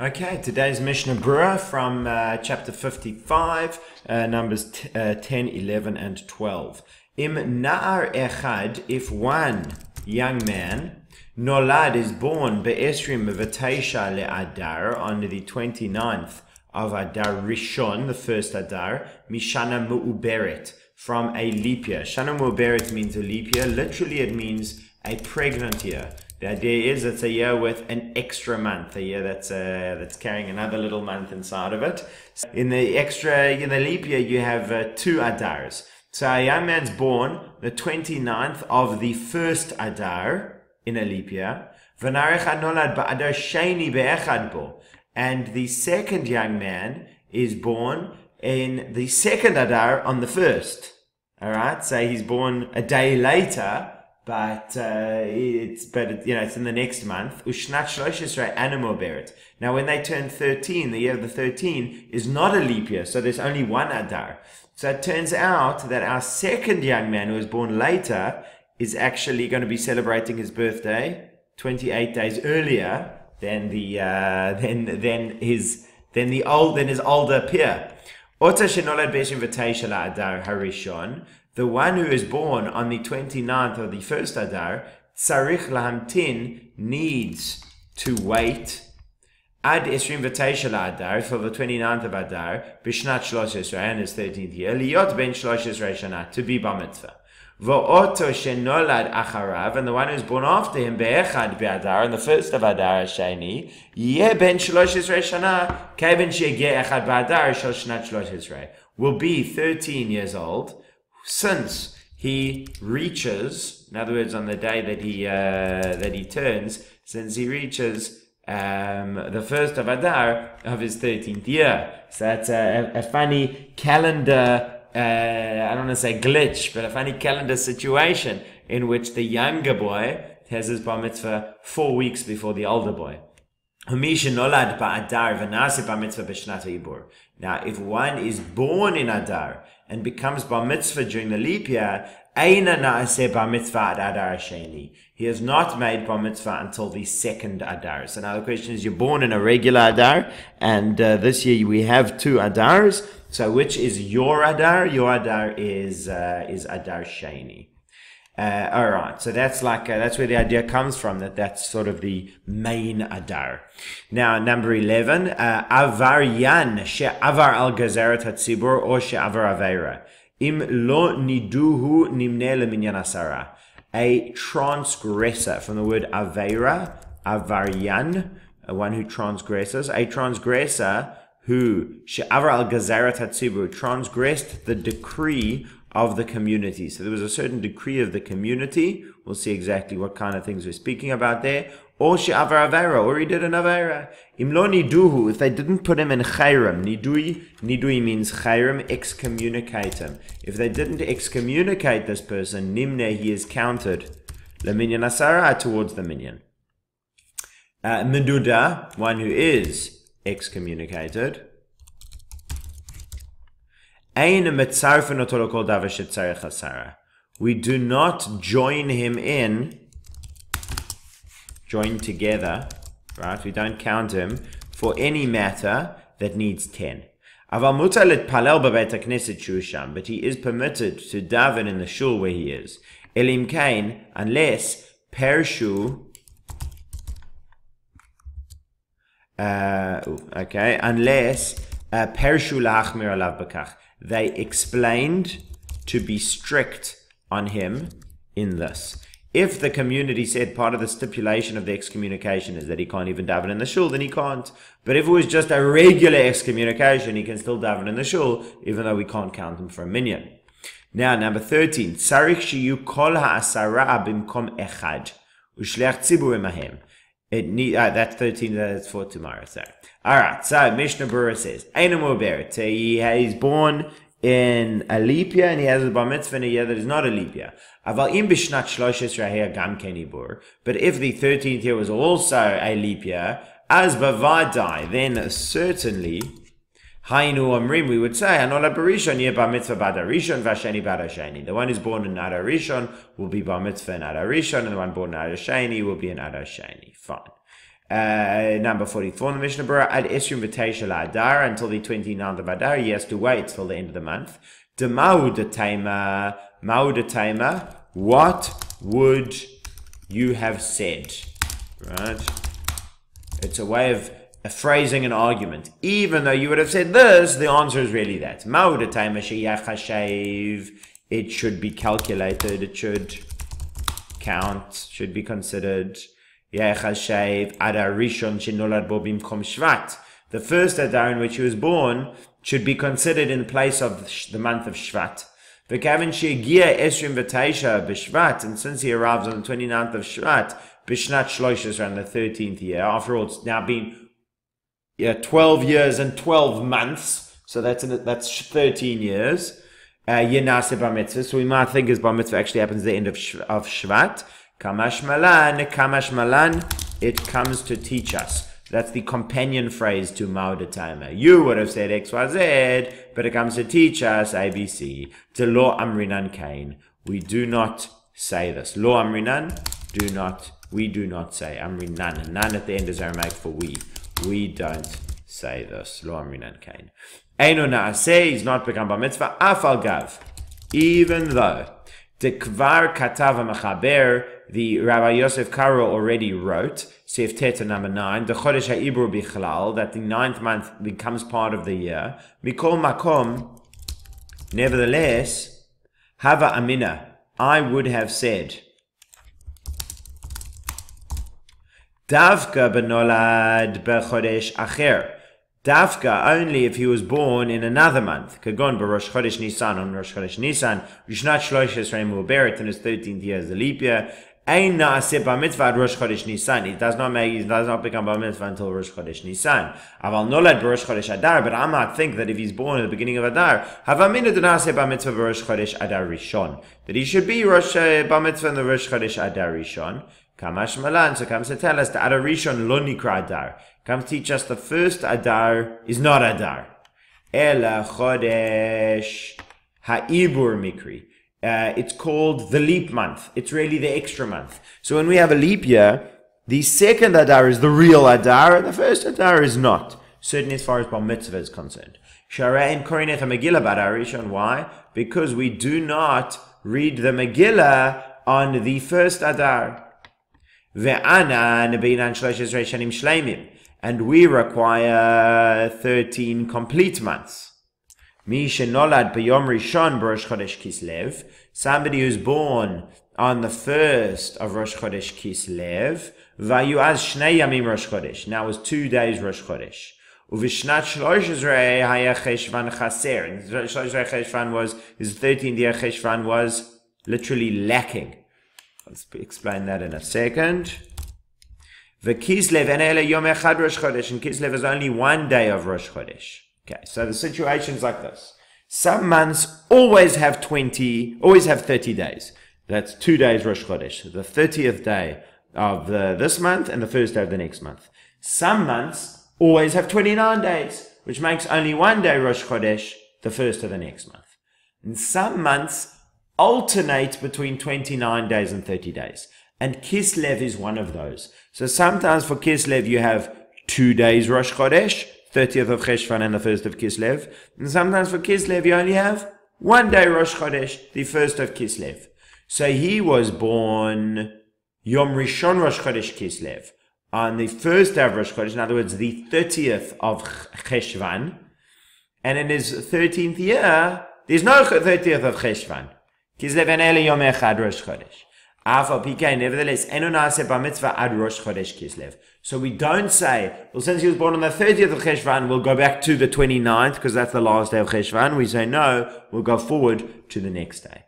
Okay, today's Mishna Brura from chapter 55, numbers 10, 11, and 12. Im na'ar echad, if one young man, nolad is born be'esrim v'teisha le'adar, on the 29th of Adar Rishon, the first Adar, mishana mu'uberet, from a leap year. Shana mu'uberet means a leap year. Literally it means a pregnant year. The idea is it's a year with an extra month, a year that's carrying another little month inside of it. So in the leap year, you have two Adars. So a young man's born the 29th of the first Adar in a leap year. And the second young man is born in the second Adar on the first. Alright, so he's born a day later, but it's in the next month. Now when they turn 13, the year of the 13 is not a leap year, so there's only one Adar. So it turns out that our second young man, who was born later, is actually going to be celebrating his birthday 28 days earlier than his older peer. The one who is born on the 29th of the first Adar, Tzarich Lahamtin, needs to wait Ad Esrim V'Teisha Adar, for the 29th of Adar, Bishnat Shlosh Esrei, in his 13th year, Liot Ben Shlosh Esrei Shana, to be Bar Mitzvah. V'oto Shenolad Acharav, and the one who is born after him, Be'echad Be'Adar, in the first of Adar Sheni, Yeh Ben Shlosh Esrei Shana, Kevin Shegeh Echad Be'Adar, Shel Shnat Shlosh Esrei, will be 13 years old, since he reaches, in other words, on the day that he turns, since he reaches the first of Adar of his 13th year. So that's a funny calendar, I don't want to say glitch, but a funny calendar situation in which the younger boy has his bar mitzvah 4 weeks before the older boy. Now, if one is born in Adar and becomes bar mitzvah during the leap year, he is not made bar mitzvah until the second Adar. So now the question is, you're born in a regular Adar, and this year we have two Adars. So which is your Adar? Your Adar is Adar Sheni. All right, so that's where the idea comes from, that's sort of the main Adar. Now, number 11, Avaryan she'avar al gezeret hatzibur or she'avar aveira. Im lo niduhu nimne leminyan asara. A transgressor, from the word aveira, avaryan, one who transgresses. A transgressor who she'avar al gezeret hatzibur, transgressed the decree of the community. So there was a certain decree of the community. We'll see exactly what kind of things we're speaking about there. Or she'avar avera, or he did an avera. Im lo niduhu, if they didn't put him in chayrim, nidui means chayrim, excommunicate him. If they didn't excommunicate this person, nimne, he is counted leminyan asara, towards the minyan. Meduda, one who is excommunicated. We do not join him in, join together, right? We don't count him for any matter that needs 10. But he is permitted to daven in the shul where he is. Elim kain, unless Pershu, unless Pershu la'achmir alav b'kach. They explained to be strict on him in this. If the community said part of the stipulation of the excommunication is that he can't even daven in the shul, then he can't. But if it was just a regular excommunication, he can still daven in the shul, even though we can't count him for a minyan. Now, number 13. Tzarich shiyu kol ha'asara bimkom echad u'shleach tzibur imahem. That's 13, that's for tomorrow. So, alright, so Mishna Brura says, he's born in a leap year and he has a bar mitzvah in a year that is not a leap year. But if the 13th year was also a leap year, as bavadai, then certainly, Hainu Omrim, we would say, Hanola Barishon, Ye Bar Mitzvah Bada Rishon, Vasheni Bada Sheni. The one who's born in Adar Rishon will be Bar Mitzvah in Adar Rishon, and the one born in Adar Sheni will be in Adar Sheni. Fine. Number 44 in the Mishnah Brura, Ad Esrim V'Teisha Adar, until the 29th of Adar, he has to wait till the end of the month. Ma'udatema, what would you have said? Right? It's a way of phrasing an argument. Even though you would have said this, the answer is really that. Ma'udatema sheyachashev, it should be calculated, it should count, should be considered. Yachashev Adar Rishon shenolad bo bimkom Shvat. The first Adar in which he was born should be considered in place of the month of Shvat. V'kavin she'egia esrim v'teisha b'Shvat, and since he arrives on the 29th of Shvat, b'shnat shloishes, around the 13th year. After all, it's now been 12 years and 12 months, so that's 13 years. Yenase bar mitzvah, so we might think his bar mitzvah actually happens at the end of Shvat. Kamash malan, it comes to teach us. That's the companion phrase to Ma'udatema. You would have said X, Y, Z, but it comes to teach us ABC. To lo amrinan kain. We do not say this. Lo amrinan, we do not say. Amrinan, nan at the end is Aramaic for we. We don't say this. Lo amrinan kain. Eino na'aseh, he's not become bar mitzvah. Afal gav. Even though the Kvar Katav Mechaber, the Rabbi Yosef Karo already wrote, Sef Teta number 9, the Chodesh HaIbur Bichlal, that the 9th month becomes part of the year. Mikol Makom, nevertheless, Hava Amina, I would have said, Davka benolad bechodesh acher. Dafka only if he was born in another month. Kagon b'Rosh Chodesh Nisan, on Rosh Chodesh Nisan. Rishnat Shlosh Esrei Mu'beret, in his 13th year as the leap year. Ein na'aseh bar mitzvah ad Rosh Chodesh Nisan. He does not become bar mitzvah until Rosh Chodesh Nisan. Aval nolad b'Rosh Chodesh Adar, but I might think that if he's born at the beginning of Adar, havamina d'na'aseh bar mitzvah b'Rosh Chodesh Adar Rishon. That he should be Rosh bar mitzvah in the Rosh Chodesh Adar Rishon. Kamash malan, so comes to tell us that Adar Rishon lo nikra Adar. Comes to teach us the first Adar is not Adar. Ela Chodesh Ha'ibur Mikri. It's called the leap month. It's really the extra month. So when we have a leap year, the second Adar is the real Adar, and the first Adar is not. Certainly as far as Bar Mitzvah is concerned. Sharein Korineth HaMegillah B'Adar Rishon. Why? Because we do not read the Megillah on the first Adar. Ve'anan beinan shlosh esrei shanim shleimim. And we require 13 complete months. Mi shenolad b'yom rishon b'Rosh Chodesh Kislev. Somebody who's born on the first of Rosh Chodesh Kislev. Vayuaz shnei yamim Rosh Chodesh. Now it was 2 days Rosh Chodesh. Uvishnat shlosh esrei haya cheshvan chaser. And shlosh esrei cheshvan was, his 13th year cheshvan was literally lacking. Let's explain that in a second. The Kislev and Ele Yom Echad Rosh Chodesh, and Kislev is only 1 day of Rosh Chodesh. Okay, so the situation's like this. Some months always have 30 days. That's 2 days Rosh Chodesh. The 30th day of this month and the first day of the next month. Some months always have 29 days, which makes only 1 day Rosh Chodesh, the first of the next month. And some months alternate between 29 days and 30 days. And Kislev is one of those. So sometimes for Kislev you have 2 days Rosh Chodesh, 30th of Cheshvan and the 1st of Kislev. And sometimes for Kislev you only have 1 day Rosh Chodesh, the 1st of Kislev. So he was born Yom Rishon Rosh Chodesh Kislev, on the 1st day of Rosh Chodesh, in other words the 30th of Cheshvan. And in his 13th year, there's no 30th of Cheshvan. Kislev and Ele Yom Echad Rosh Chodesh. Afal PK, nevertheless, Eno Na'aseh Bar Mitzvah ad Rosh Chodesh Kislev. So we don't say, well, since he was born on the 30th of Cheshvan, we'll go back to the 29th, because that's the last day of Cheshvan. We say, no, we'll go forward to the next day.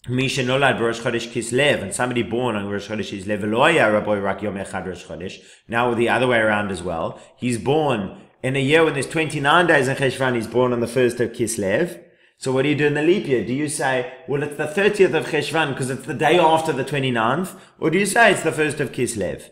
Misha Nolad Rosh Chodesh Kislev, and somebody born on Rosh Chodesh Kislev, Eloya Rabbi Rak Yom Echad Rosh Chodesh. Now the other way around as well. He's born in a year when there's 29 days in Cheshvan, he's born on the 1st of Kislev. So what do you do in the leap year? Do you say, well, it's the 30th of Cheshvan because it's the day after the 29th? Or do you say it's the 1st of Kislev?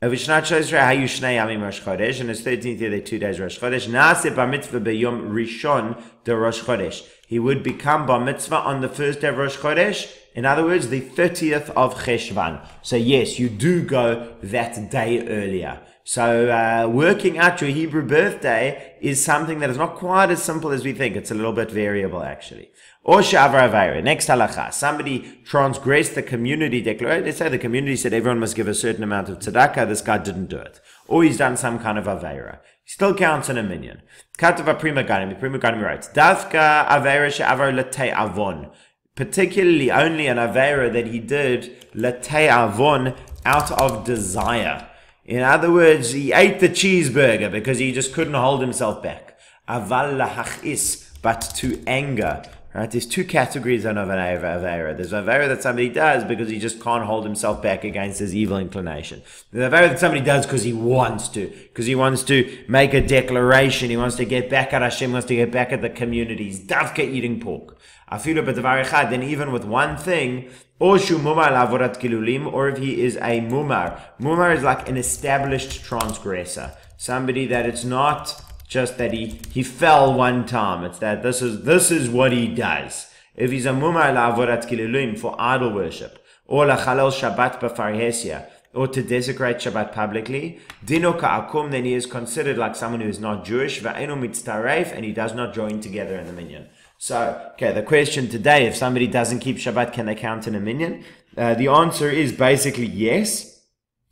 In his 13th year, there are 2 days Rosh Chodesh. Na'aseh bar mitzvah b'yom rishon de Rosh Chodesh. He would become bar mitzvah on the first day of Rosh Chodesh, In other words, the 30th of Cheshvan. So yes, you do go that day earlier. So working out your Hebrew birthday is something that is not quite as simple as we think. It's a little bit variable, actually. Or Shavar Aveira. Next halacha. Somebody transgressed the community declaration. Let's say the community said everyone must give a certain amount of tzedakah. This guy didn't do it. Or he's done some kind of Aveira. He still counts in a minyan. Katava Prima Ganim. The Prima Ganim writes, Davka Aveira she'avar l'tei avon. Particularly only an Aveira that he did l'tei avon out of desire. In other words, he ate the cheeseburger because he just couldn't hold himself back. Aval lahachis, but to anger. Right? There's two categories of an Aveira. There's an Aveira that somebody does because he just can't hold himself back against his evil inclination. There's an Aveira that somebody does because he wants to make a declaration. He wants to get back at Hashem, wants to get back at the communities. Davka eating pork. Then even with one thing, or if he is a mumar. Mumar is like an established transgressor. Somebody that it's not just that he fell one time. It's that this is what he does. If he's a mumar la'avorat kilulim for idol worship, or la'chalel Shabbat b'farhesia, or to desecrate Shabbat publicly, dino ka'akum, then he is considered like someone who is not Jewish, va'enu mitztaref, and he does not join together in the minyan. So, okay, the question today, if somebody doesn't keep Shabbat, can they count in a minyan? The answer is basically yes.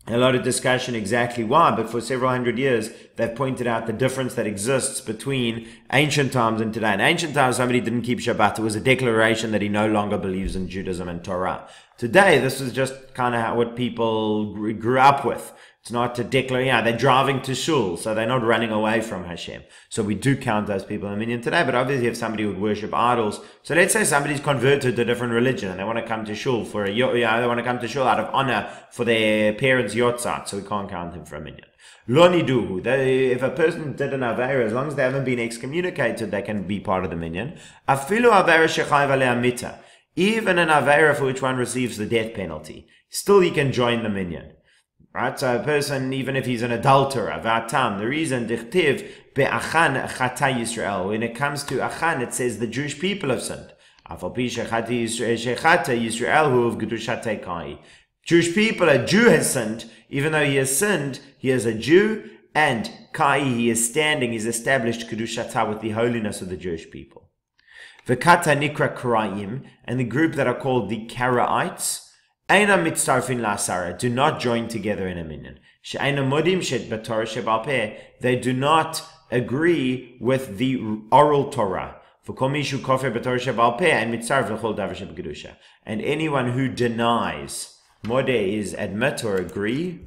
A lot of discussion exactly why, but for several hundred years, they've pointed out the difference that exists between ancient times and today. In ancient times, somebody didn't keep Shabbat. It was a declaration that he no longer believes in Judaism and Torah. Today, this is just kind of what people grew up with. It's not to declare, they're driving to shul, so they're not running away from Hashem. So we do count those people in a minyan today, but obviously if somebody would worship idols, so let's say somebody's converted to a different religion and they want to come to shul for they want to come to shul out of honor for their parents' yotzat, so we can't count him for a minyan. Loniduhu, if a person did an Aveira, as long as they haven't been excommunicated, they can be part of the minyan. Afilu Aveira shechayv alei mita, even an Aveira for which one receives the death penalty, still he can join the minyan. Right, so a person, even if he's an adulterer, v'atam, the reason, dichtiv, be'achan chata Yisrael, when it comes to achan, it says the Jewish people have sinned. Jewish people, a Jew has sinned, even though he has sinned, he is a Jew, and kai, he is standing, he's established kedushata with the holiness of the Jewish people. V'kata nikra karaim, and the group that are called the Karaites, Eina mitzarfin la'asara, do not join together in a minyan. She'eina modim shet b'torah sheba'al peh, they do not agree with the oral Torah. V'kol mishu kofer b'torah sheba'al peh, and mitzarf l'chol davar sheb'kedusha. And anyone who denies, modeh is admit or agree,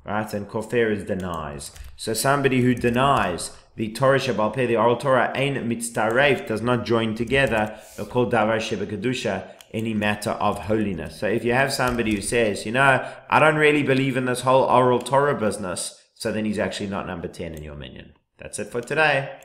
right? And kofer is denies. So somebody who denies the Torah sheba'al peh, the oral Torah, ein mitztaref, does not join together, l'chol davar sheb'kedusha, any matter of holiness. So if you have somebody who says, I don't really believe in this whole oral Torah business, so then he's actually not number 10 in your minyan. That's it for today.